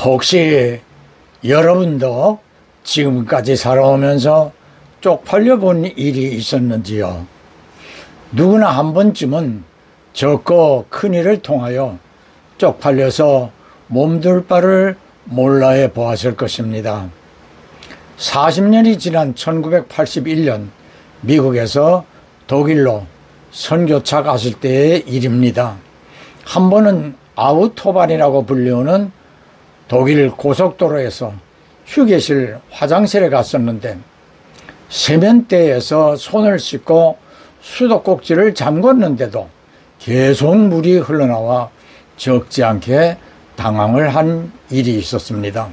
혹시 여러분도 지금까지 살아오면서 쪽팔려 본 일이 있었는지요? 누구나 한 번쯤은 적고 큰일을 통하여 쪽팔려서 몸둘 바를 몰라해 보았을 것입니다. 40년이 지난 1981년 미국에서 독일로 선교차 갔을 때의 일입니다. 한 번은 아우토반이라고 불리우는 독일 고속도로에서 휴게실 화장실에 갔었는데 세면대에서 손을 씻고 수도꼭지를 잠궜는데도 계속 물이 흘러나와 적지 않게 당황을 한 일이 있었습니다.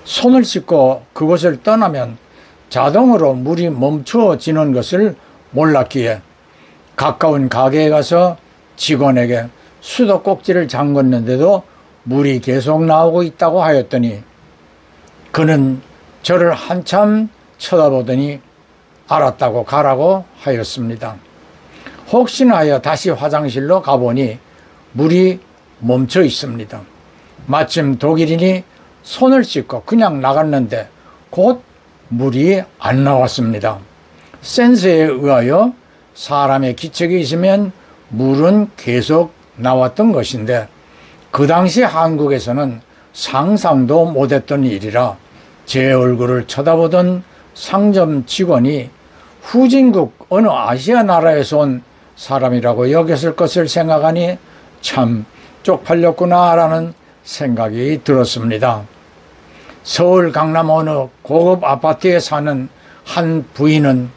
손을 씻고 그곳을 떠나면 자동으로 물이 멈추어지는 것을 몰랐기에 가까운 가게에 가서 직원에게 수도꼭지를 잠궜는데도 물이 계속 나오고 있다고 하였더니 그는 저를 한참 쳐다보더니 알았다고 가라고 하였습니다. 혹시나 하여 다시 화장실로 가보니 물이 멈춰 있습니다. 마침 독일인이 손을 씻고 그냥 나갔는데 곧 물이 안 나왔습니다. 센서에 의하여 사람의 기척이 있으면 물은 계속 나왔던 것인데 그 당시 한국에서는 상상도 못했던 일이라 제 얼굴을 쳐다보던 상점 직원이 후진국 어느 아시아 나라에서 온 사람이라고 여겼을 것을 생각하니 참 쪽팔렸구나라는 생각이 들었습니다. 서울 강남 어느 고급 아파트에 사는 한 부인은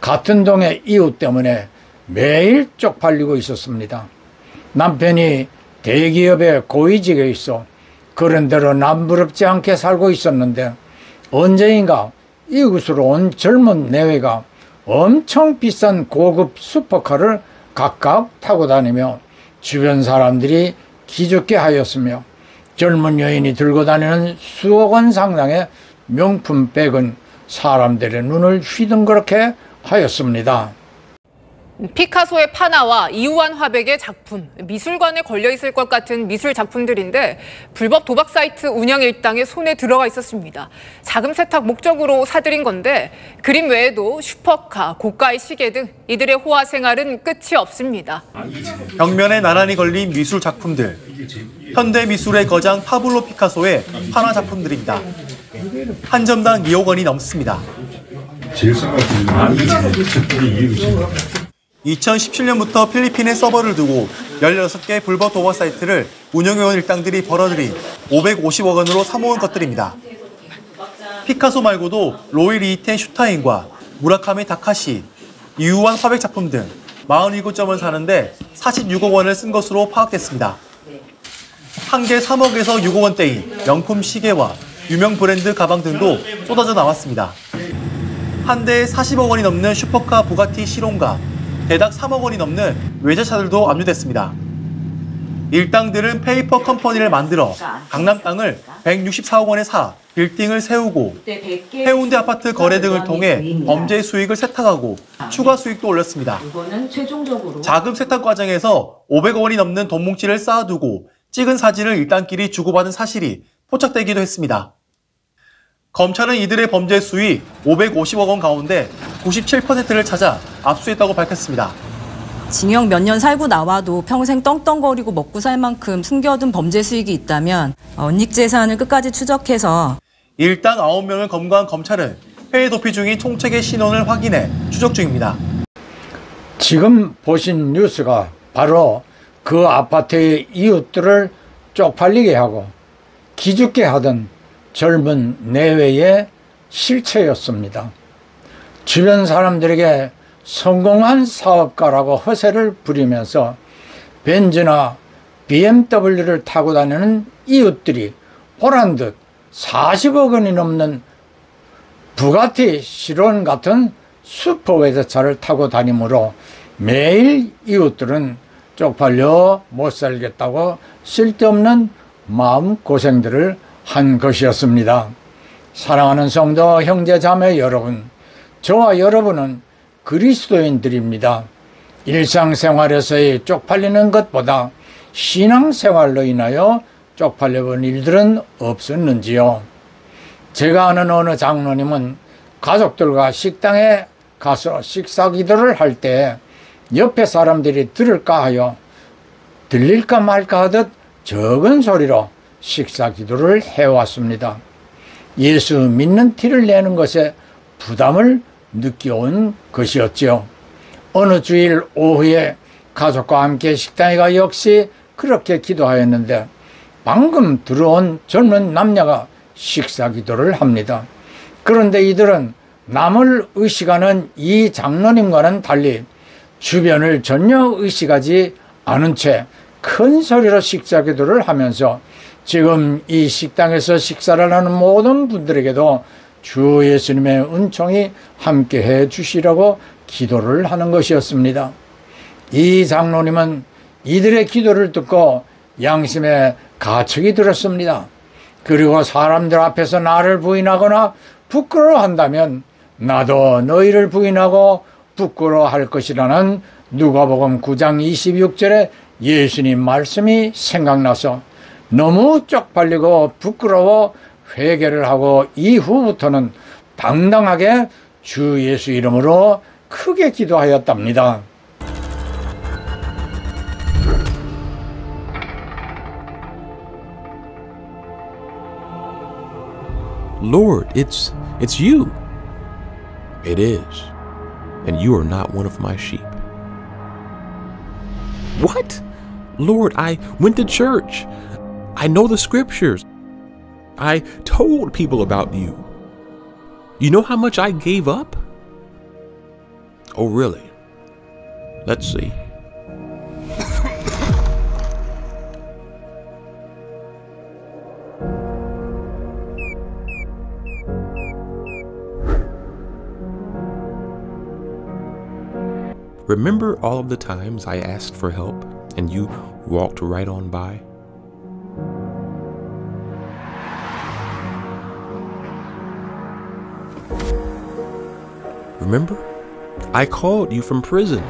같은 동의 이웃 때문에 매일 쪽팔리고 있었습니다. 남편이 대기업의 고위직에 있어 그런대로 남부럽지 않게 살고 있었는데 언제인가 이웃으로 온 젊은 내외가 엄청 비싼 고급 슈퍼카를 각각 타고 다니며 주변 사람들이 기죽게 하였으며 젊은 여인이 들고 다니는 수억 원 상당의 명품 백은 사람들의 눈을 휘둥그렇게 하였습니다. 피카소의 파나와 이우환 화백의 작품, 미술관에 걸려있을 것 같은 미술 작품들인데 불법 도박 사이트 운영 일당의 손에 들어가 있었습니다. 자금 세탁 목적으로 사들인 건데 그림 외에도 슈퍼카, 고가의 시계 등 이들의 호화 생활은 끝이 없습니다. 벽면에 나란히 걸린 미술 작품들. 현대 미술의 거장 파블로 피카소의 파나 작품들입니다. 한 점당 2억 원이 넘습니다. 2017년부터 필리핀에 서버를 두고 16개 불법 도박 사이트를 운영해온 일당들이 벌어들인 550억 원으로 사모은 것들입니다. 피카소 말고도 로이 리히텐 슈타인과 무라카미 다카시, 이우환 화백 작품 등 47점을 사는데 46억 원을 쓴 것으로 파악됐습니다. 한 개 3억에서 6억 원대인 명품 시계와 유명 브랜드 가방 등도 쏟아져 나왔습니다. 한 대에 40억 원이 넘는 슈퍼카 부가티 시론과 대략 3억 원이 넘는 외제차들도 압류됐습니다. 일당들은 페이퍼 컴퍼니를 만들어 강남 땅을 164억 원에 사 빌딩을 세우고 해운대 아파트 거래 등을 통해 범죄 수익을 세탁하고 추가 수익도 올렸습니다. 자금 세탁 과정에서 500억 원이 넘는 돈 뭉치를 쌓아두고 찍은 사진을 일당끼리 주고받은 사실이 포착되기도 했습니다. 검찰은 이들의 범죄 수익 550억 원 가운데 97%를 찾아 압수했다고 밝혔습니다. 징역 몇 년 살고 나와도 평생 떵떵거리고 먹고 살 만큼 숨겨둔 범죄 수익이 있다면 은닉 재산을 끝까지 추적해서 일당 9명을 검거한 검찰은 해외 도피 중인 총책의 신원을 확인해 추적 중입니다. 지금 보신 뉴스가 바로 그 아파트의 이웃들을 쪽팔리게 하고 기죽게 하던 젊은 내외의 실체였습니다. 주변 사람들에게 성공한 사업가라고 허세를 부리면서 벤츠나 BMW를 타고 다니는 이웃들이 보란 듯 40억 원이 넘는 부가티 시론 같은 슈퍼 외제차를 타고 다니므로 매일 이웃들은 쪽팔려 못 살겠다고 쓸데없는 마음고생들을 한 것이었습니다. 사랑하는 성도 형제 자매 여러분, 저와 여러분은 그리스도인들입니다. 일상생활에서의 쪽팔리는 것보다 신앙생활로 인하여 쪽팔려본 일들은 없었는지요. 제가 아는 어느 장로님은 가족들과 식당에 가서 식사 기도를 할 때 옆에 사람들이 들을까 하여 들릴까 말까 하듯 적은 소리로 식사 기도를 해왔습니다. 예수 믿는 티를 내는 것에 부담을 느껴온 것이었지요. 어느 주일 오후에 가족과 함께 식당에 가 역시 그렇게 기도하였는데 방금 들어온 젊은 남녀가 식사 기도를 합니다. 그런데 이들은 남을 의식하는 이 장로님과는 달리 주변을 전혀 의식하지 않은 채 큰 소리로 식사 기도를 하면서 지금 이 식당에서 식사를 하는 모든 분들에게도 주 예수님의 은총이 함께해 주시라고 기도를 하는 것이었습니다. 이 장로님은 이들의 기도를 듣고 양심에 가책이 들었습니다. 그리고 사람들 앞에서 나를 부인하거나 부끄러워한다면 나도 너희를 부인하고 부끄러워할 것이라는 누가복음 9장 26절의 예수님 말씀이 생각나서 너무 쪽팔리고 부끄러워 회개를 하고 이후부터는 당당하게 주 예수 이름으로 크게 기도하였답니다. Lord, it's you. It is. And you are not one of my sheep. What? Lord, I went to church. I know the scriptures. I told people about you. You know how much I gave up? Oh, really? Let's see. Remember all of the times I asked for help and you walked right on by? Remember? I called you from prison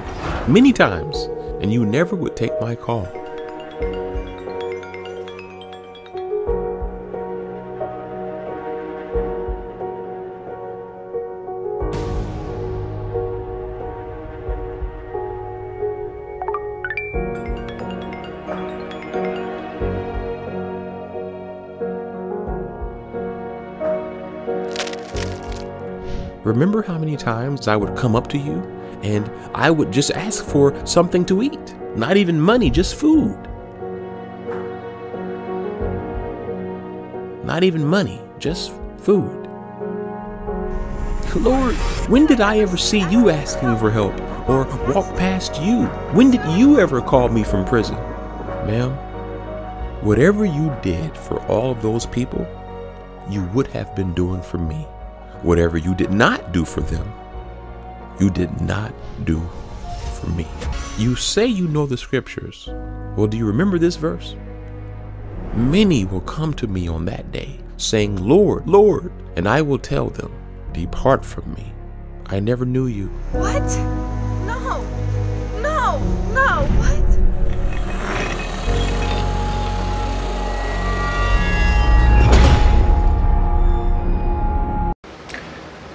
many times and you never would take my call. Remember how many times I would come up to you and I would just ask for something to eat? Not even money, just food. Not even money, just food. Lord, when did I ever see you asking for help or walk past you? When did you ever call me from prison? Ma'am, whatever you did for all of those people, you would have been doing for me. Whatever you did not do for them, you did not do for me. You say you know the scriptures. Well, do you remember this verse? Many will come to me on that day, saying, Lord, Lord, and I will tell them, depart from me. I never knew you. What? No, no, no, what?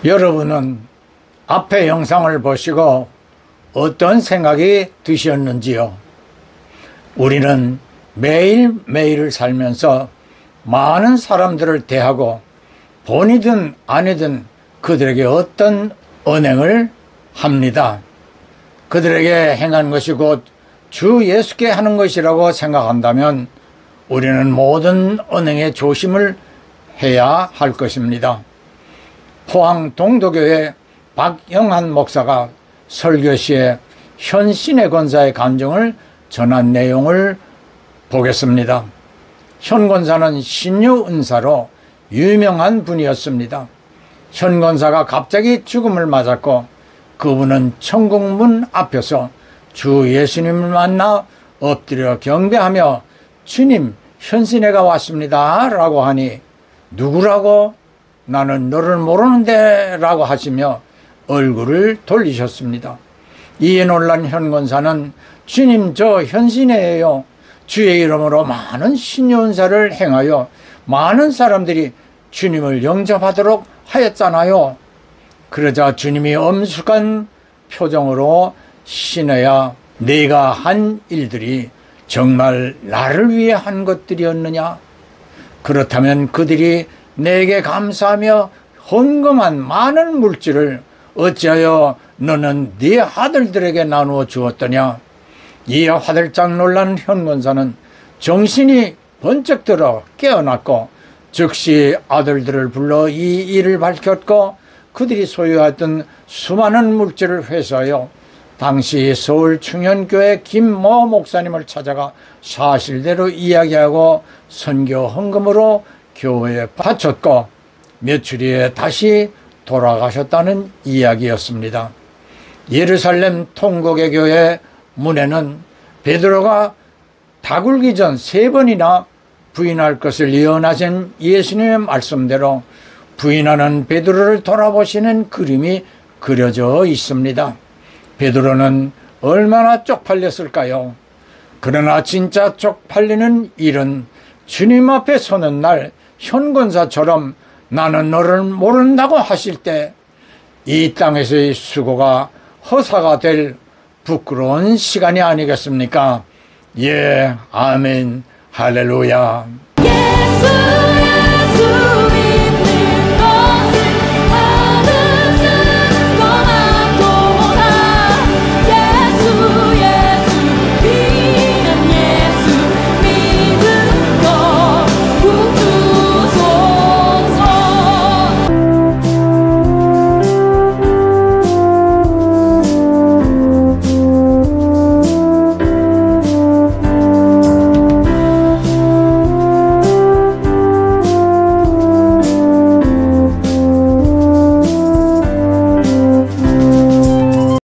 여러분은 앞의 영상을 보시고 어떤 생각이 드셨는지요? 우리는 매일매일을 살면서 많은 사람들을 대하고 본이든 아니든 그들에게 어떤 언행을 합니다. 그들에게 행한 것이 곧 주 예수께 하는 것이라고 생각한다면 우리는 모든 언행에 조심을 해야 할 것입니다. 포항 동도교회 박영한 목사가 설교 시에 현신의 권사의 간증을 전한 내용을 보겠습니다. 현 권사는 신유 은사로 유명한 분이었습니다. 현 권사가 갑자기 죽음을 맞았고 그분은 천국문 앞에서 주 예수님을 만나 엎드려 경배하며 주님, 현신애가 왔습니다 라고 하니 누구라고? 나는 너를 모르는데 라고 하시며 얼굴을 돌리셨습니다. 이에 놀란 현 권사는 주님, 저 현신애예요. 주의 이름으로 많은 신년사를 행하여 많은 사람들이 주님을 영접하도록 하였잖아요. 그러자 주님이 엄숙한 표정으로 신하야, 네가 한 일들이 정말 나를 위해 한 것들이었느냐? 그렇다면 그들이 내게 감사하며 헌금한 많은 물질을 어찌하여 너는 네 아들들에게 나누어 주었더냐? 이에 화들짝 놀란 현문사는 정신이 번쩍 들어 깨어났고 즉시 아들들을 불러 이 일을 밝혔고 그들이 소유했던 수많은 물질을 회수하여 당시 서울 충현교회 김모 목사님을 찾아가 사실대로 이야기하고 선교 헌금으로 교회에 바쳤고 며칠 후에 다시 돌아가셨다는 이야기였습니다. 예루살렘 통곡의 교회 문에는 베드로가 다 굴기 전 3번이나 부인할 것을 예언하신 예수님의 말씀대로 부인하는 베드로를 돌아보시는 그림이 그려져 있습니다. 베드로는 얼마나 쪽팔렸을까요? 그러나 진짜 쪽팔리는 일은 주님 앞에 서는 날 현권사처럼 나는 너를 모른다고 하실 때 이 땅에서의 수고가 허사가 될 부끄러운 시간이 아니겠습니까? 예, 아멘, 할렐루야.